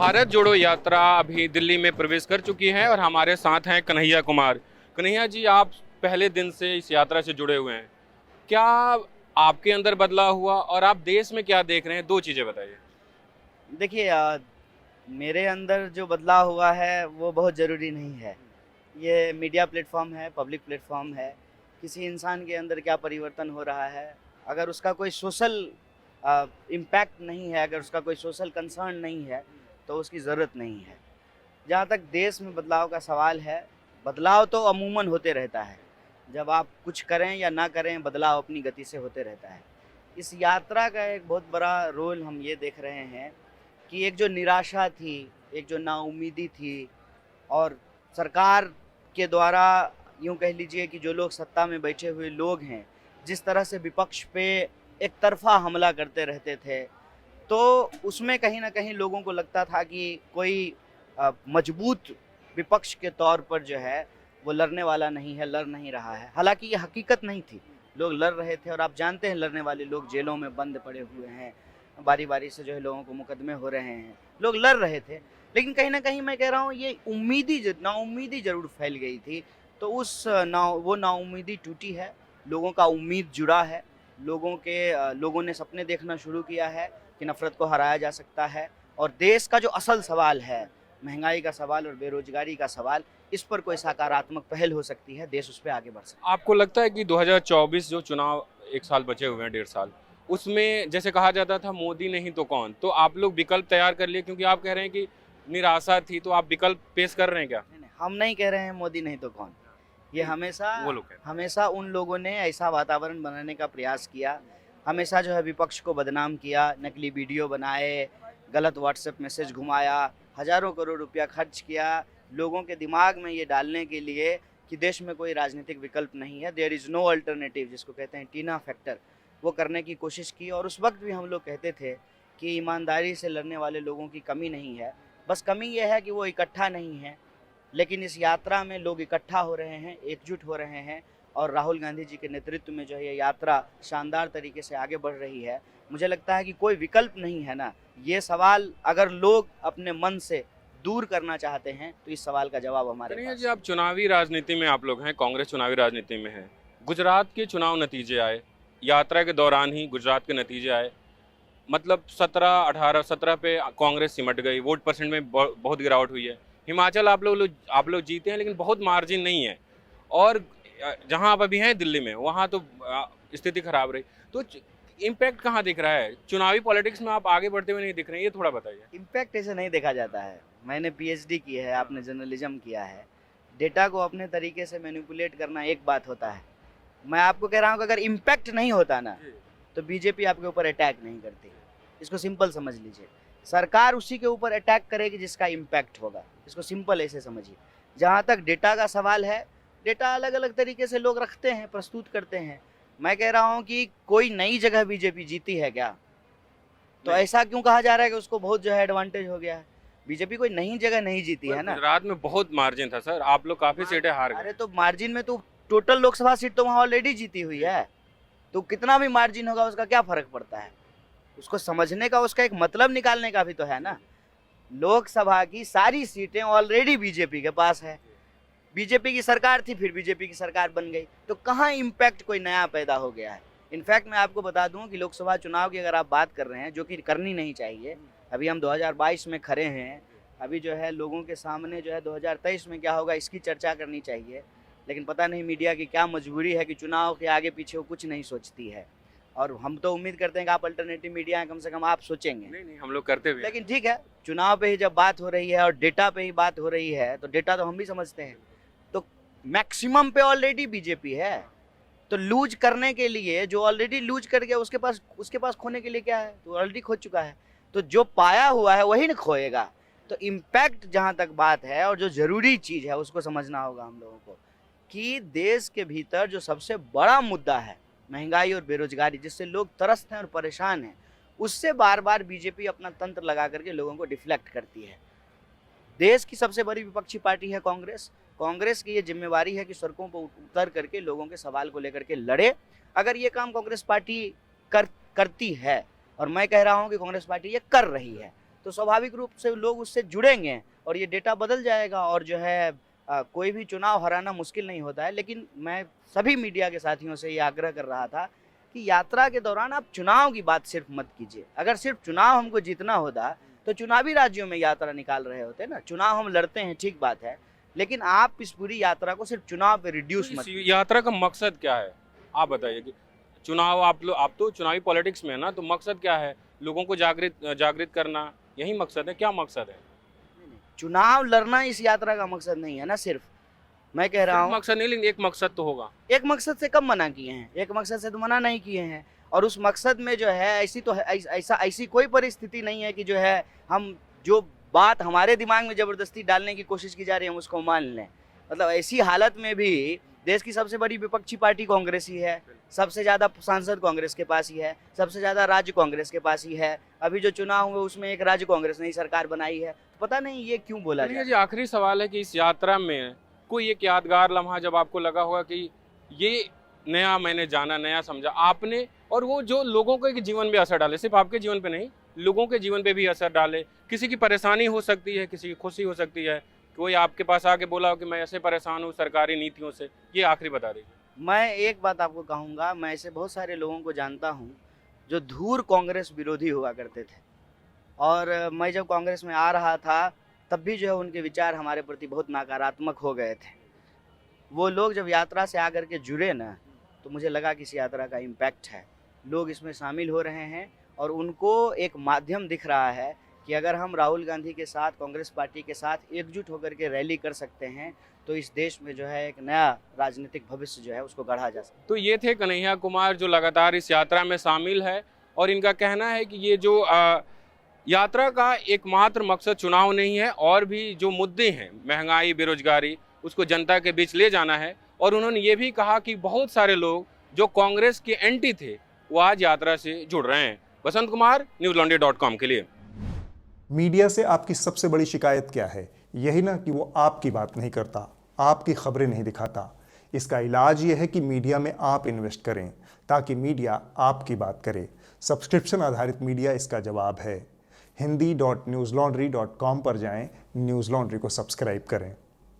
भारत जोड़ो यात्रा अभी दिल्ली में प्रवेश कर चुकी है और हमारे साथ हैं कन्हैया कुमार। कन्हैया जी, आप पहले दिन से इस यात्रा से जुड़े हुए हैं। क्या आपके अंदर बदलाव हुआ और आप देश में क्या देख रहे हैं? दो चीजें बताइए। देखिए मेरे अंदर जो बदलाव हुआ है वो बहुत ज़रूरी नहीं है। ये मीडिया प्लेटफ़ॉर्म है, पब्लिक प्लेटफ़ॉर्म है। किसी इंसान के अंदर क्या परिवर्तन हो रहा है, अगर उसका कोई सोशल इम्पैक्ट नहीं है, अगर उसका कोई सोशल कंसर्न नहीं है, तो उसकी ज़रूरत नहीं है। जहाँ तक देश में बदलाव का सवाल है, बदलाव तो अमूमन होते रहता है। जब आप कुछ करें या ना करें, बदलाव अपनी गति से होते रहता है। इस यात्रा का एक बहुत बड़ा रोल हम ये देख रहे हैं कि एक जो निराशा थी, एक जो नाउम्मीदी थी और सरकार के द्वारा यूँ कह लीजिए कि जो लोग सत्ता में बैठे हुए लोग हैं, जिस तरह से विपक्ष पे एक तरफ़ा हमला करते रहते थे, तो उसमें कहीं न कहीं लोगों को लगता था कि कोई मजबूत विपक्ष के तौर पर जो है, वो लड़ने वाला नहीं है, लड़ नहीं रहा है। हालाँकि ये हकीकत नहीं थी, लोग लड़ रहे थे और आप जानते हैं लड़ने वाले लोग जेलों में बंद पड़े हुए हैं, बारी-बारी से जो है लोगों को मुकदमे हो रहे हैं, लोग लड़ रहे थे। लेकिन कहीं न कहीं मैं कह रहा हूँ ये नाउम्मीदी ज़रूर फैल गई थी, तो वो नाउम्मीदी टूटी है, लोगों का उम्मीद जुड़ा है, लोगों ने सपने देखना शुरू किया है कि नफ़रत को हराया जा सकता है और देश का जो असल सवाल है, महँगाई का सवाल और बेरोज़गारी का सवाल, इस पर कोई सकारात्मक पहल हो सकती है, देश उस पे आगे बढ़ सकता है। आपको लगता है कि 2024 जो चुनाव, एक साल बचे हुए हैं, 1.5 साल, उसमें जैसे कहा जाता था मोदी नहीं तो कौन, तो आप लोग विकल्प तैयार कर लिए क्योंकि आप कह रहे हैं कि निराशा थी, तो आप विकल्प पेश कर रहे हैं क्या? नहीं, नहीं, हम नहीं कह रहे हैं मोदी नहीं तो कौन। ये नहीं, हमेशा वो लोग कहते हमेशा उन लोगों ने ऐसा वातावरण बनाने का प्रयास किया, हमेशा जो है विपक्ष को बदनाम किया, नकली वीडियो बनाए, गलत व्हाट्सएप मैसेज घुमाया, हज़ारों करोड़ रुपया खर्च किया, लोगों के दिमाग में ये डालने के लिए कि देश में कोई राजनीतिक विकल्प नहीं है, देयर इज़ नो अल्टरनेटिव जिसको कहते हैं टीना फैक्टर, वो करने की कोशिश की और उस वक़्त भी हम लोग कहते थे कि ईमानदारी से लड़ने वाले लोगों की कमी नहीं है, बस कमी ये है कि वो इकट्ठा नहीं हैं। लेकिन इस यात्रा में लोग इकट्ठा हो रहे हैं, एकजुट हो रहे हैं और राहुल गांधी जी के नेतृत्व में जो है ये यात्रा शानदार तरीके से आगे बढ़ रही है। मुझे लगता है कि कोई विकल्प नहीं है ना, ये सवाल अगर लोग अपने मन से दूर करना चाहते हैं, तो इस सवाल का जवाब हमारे कन्हैया जी, पास आप चुनावी राजनीति में आप लोग हैं, कांग्रेस चुनावी राजनीति में है। गुजरात के चुनाव नतीजे आए, यात्रा के दौरान ही गुजरात के नतीजे आए। मतलब 17, 18, 17 पे कांग्रेस सिमट गई, वोट परसेंट में बहुत गिरावट हुई है। हिमाचल आप लोग जीते हैं, लेकिन बहुत मार्जिन नहीं है। और जहां आप अभी हैं दिल्ली में, वहां तो स्थिति खराब रही। तो इम्पैक्ट कहाँ दिख रहा है? चुनावी पॉलिटिक्स में आप आगे बढ़ते हुए नहीं दिख रहे हैं, ये थोड़ा बताइए। इम्पैक्ट ऐसे नहीं देखा जाता है। मैंने पीएचडी की है, आपने जर्नलिज्म किया है। डेटा को अपने तरीके से मैनिपुलेट करना एक बात होता है। मैं आपको कह रहा हूँ कि अगर इम्पैक्ट नहीं होता ना, तो बीजेपी आपके ऊपर अटैक नहीं करती। इसको सिंपल समझ लीजिए। सरकार उसी के ऊपर अटैक करेगी जिसका इम्पैक्ट होगा। इसको सिंपल ऐसे समझिए। जहाँ तक डेटा का सवाल है, डेटा अलग-अलग तरीके से लोग रखते हैं, प्रस्तुत करते हैं। मैं कह रहा हूँ कि कोई नई जगह बीजेपी जीती है क्या? तो नहीं, ऐसा क्यों कहा जा रहा है कि उसको बहुत जो है एडवांटेज हो गया है? बीजेपी कोई नई जगह नहीं जीती पर है ना। गुजरात में बहुत मार्जिन था सर, आप लोग काफी सीटें हार गए। अरे तो मार्जिन में तो टोटल लोकसभा सीट तो वहाँ ऑलरेडी जीती हुई है। तो कितना भी मार्जिन होगा उसका क्या फ़र्क पड़ता है? उसको समझने का, उसका एक मतलब निकालने का भी तो है ना। लोकसभा की सारी सीटें ऑलरेडी बीजेपी के पास है। बीजेपी की सरकार थी, फिर बीजेपी की सरकार बन गई, तो कहाँ इम्पैक्ट कोई नया पैदा हो गया है? इनफैक्ट मैं आपको बता दूं कि लोकसभा चुनाव की अगर आप बात कर रहे हैं, जो कि करनी नहीं चाहिए, अभी हम 2022 में खड़े हैं, अभी जो है लोगों के सामने जो है 2023 में क्या होगा इसकी चर्चा करनी चाहिए। लेकिन पता नहीं मीडिया की क्या मजबूरी है कि चुनाव के आगे पीछे वो कुछ नहीं सोचती है। और हम तो उम्मीद करते हैं कि आप अल्टरनेटिव मीडिया हैं, कम से कम आप सोचेंगे। नहीं नहीं, हम लोग करते भी हैं। लेकिन ठीक है, चुनाव पे ही जब बात हो रही है और डेटा पे ही बात हो रही है, तो डेटा तो हम भी समझते हैं। तो मैक्सिमम पे ऑलरेडी बीजेपी है, तो लूज करने के लिए जो ऑलरेडी लूज कर गया उसके पास खोने के लिए क्या है? तो ऑलरेडी खो चुका है। तो जो पाया हुआ है वही ना खोएगा। तो इम्पैक्ट जहाँ तक बात है और जो ज़रूरी चीज़ है उसको समझना होगा हम लोगों को कि देश के भीतर जो सबसे बड़ा मुद्दा है महंगाई और बेरोजगारी, जिससे लोग त्रस्त हैं और परेशान हैं, उससे बार बार बीजेपी अपना तंत्र लगा करके लोगों को डिफ्लेक्ट करती है। देश की सबसे बड़ी विपक्षी पार्टी है कांग्रेस। कांग्रेस की ये जिम्मेवारी है कि सड़कों पर उतर करके लोगों के सवाल को लेकर के लड़े। अगर ये काम कांग्रेस पार्टी करती है और मैं कह रहा हूँ कि कांग्रेस पार्टी ये कर रही है, तो तो स्वाभाविक रूप से लोग उससे जुड़ेंगे और ये डेटा बदल जाएगा। और जो है कोई भी चुनाव हराना मुश्किल नहीं होता है, लेकिन मैं सभी मीडिया के साथियों से ये आग्रह कर रहा था कि यात्रा के दौरान आप चुनाव की बात सिर्फ मत कीजिए। अगर सिर्फ चुनाव हमको जीतना होता तो चुनावी राज्यों में यात्रा निकाल रहे होते ना। चुनाव हम लड़ते हैं, ठीक बात है, लेकिन आप इस पूरी यात्रा को सिर्फ चुनाव पे रिड्यूस मत। इस यात्रा का मकसद क्या है, आप बताइए कि चुनाव आप तो चुनावी पॉलिटिक्स में है ना, तो मकसद क्या है? लोगों को जागृत करना, यही मकसद है? क्या मकसद है? चुनाव लड़ना इस यात्रा का मकसद नहीं है ना। सिर्फ मैं कह रहा हूँ मकसद नहीं, लेकिन एक मकसद तो होगा। एक मकसद से कब मना किए हैं? एक मकसद से तो मना नहीं किए हैं। और उस मकसद में जो है ऐसी कोई परिस्थिति नहीं है कि जो है हम जो बात हमारे दिमाग में जबरदस्ती डालने की कोशिश की जा रही है हम उसको मान लें। मतलब ऐसी हालत में भी देश की सबसे बड़ी विपक्षी पार्टी कांग्रेस ही है, सबसे ज़्यादा सांसद कांग्रेस के पास ही है, सबसे ज़्यादा राज्य कांग्रेस के पास ही है। अभी जो चुनाव हुए उसमें एक राज्य कांग्रेस ने ही सरकार बनाई है। पता नहीं ये क्यों बोला चलिए जाए। जी, आखिरी सवाल है कि इस यात्रा में कोई एक यादगार लम्हा जब आपको लगा होगा कि ये नया मैंने जाना, नया समझा आपने, और वो जो लोगों के जीवन में असर डाले, सिर्फ आपके जीवन पे नहीं, लोगों के जीवन पे भी असर डाले। किसी की परेशानी हो सकती है, किसी की खुशी हो सकती है, कोई आपके पास आके बोला हो कि मैं ऐसे परेशान हूँ सरकारी नीतियों से, ये आखिरी बता दीजिए। मैं एक बात आपको कहूँगा, मैं ऐसे बहुत सारे लोगों को जानता हूँ जो धूर कांग्रेस विरोधी हुआ करते थे, और मैं जब कांग्रेस में आ रहा था तब भी जो है उनके विचार हमारे प्रति बहुत नकारात्मक हो गए थे। वो लोग जब यात्रा से आकर के जुड़े ना, तो मुझे लगा कि इस यात्रा का इम्पैक्ट है, लोग इसमें शामिल हो रहे हैं और उनको एक माध्यम दिख रहा है कि अगर हम राहुल गांधी के साथ, कांग्रेस पार्टी के साथ एकजुट होकर के रैली कर सकते हैं तो इस देश में जो है एक नया राजनीतिक भविष्य जो है उसको गढ़ा जा सकता है। तो ये थे कन्हैया कुमार, जो लगातार इस यात्रा में शामिल है, और इनका कहना है कि ये जो यात्रा का एकमात्र मकसद चुनाव नहीं है, और भी जो मुद्दे हैं, महंगाई, बेरोजगारी, उसको जनता के बीच ले जाना है। और उन्होंने ये भी कहा कि बहुत सारे लोग जो कांग्रेस के एंटी थे वो आज यात्रा से जुड़ रहे हैं। बसंत कुमार, newslaundry.com के लिए। मीडिया से आपकी सबसे बड़ी शिकायत क्या है? यही ना कि वो आपकी बात नहीं करता, आपकी खबरें नहीं दिखाता। इसका इलाज ये है कि मीडिया में आप इन्वेस्ट करें ताकि मीडिया आपकी बात करे। सब्सक्रिप्शन आधारित मीडिया इसका जवाब है। hindi.newslaundry.com पर जाएं, न्यूज़ लॉन्ड्री को सब्सक्राइब करें।